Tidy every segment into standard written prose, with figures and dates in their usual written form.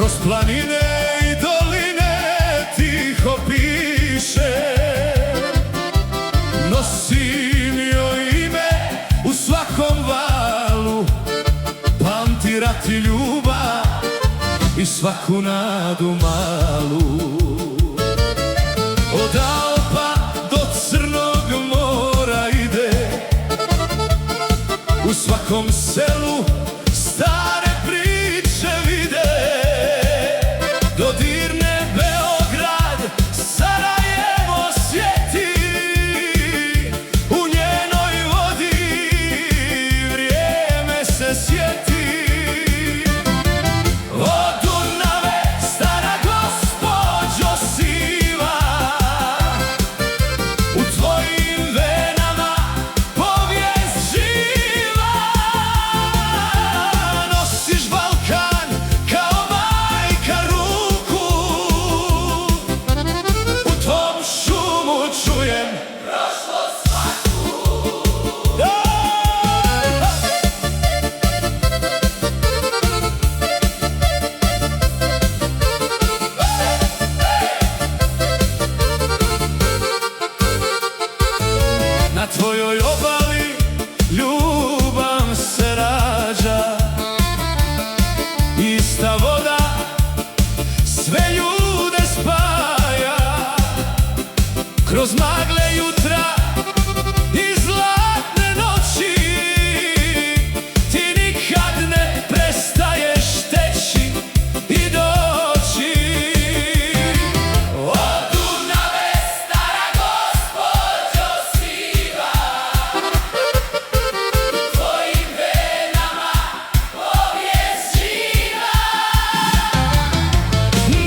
Kroz planine i doline tiho piše, nosim joj ime u svakom valu, pamti rat i ljubav i svaku nadu malu. Od Alpa do Crnog mora ide, u svakom selu stare priče vide. Dodirne Beograd, Sarajevo sjeti, u njenoj vodi vrijeme se sjeti. O Dunave, stara gospođo siva, u tvojim venama povijest živa. Nosiš Balkan kao majka ruku, u tvom šumu čujem prošlost svaku. Na tvojoj obali ljubav se rađa, ista voda sve ljude spaja. Kroz magle jutra i zlatne noći ti nikad ne prestaješ teći i doći. O Dunave, stara gospođo siva, u tvojim venama povijest živa.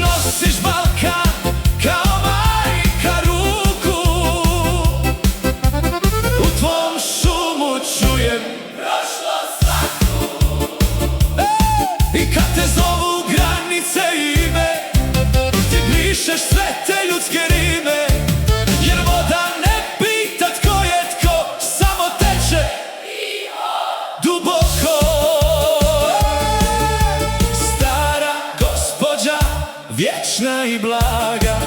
Nosiš Balkan kao majka ruku, u tvom šumu čujem prošlost svaku. I kad te zovu granice ime, ti brišeš sve te ljudske rime, jer voda ne pita tko je tko, samo teče duboko. Stara gospođa, vječna i blaga,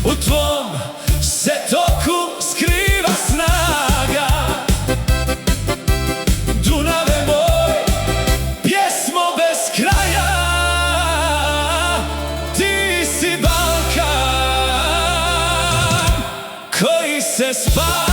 u tvom se toku skriva snaga. Dunave moj, pjesmo bez kraja, ti si Balkan koji se spaja.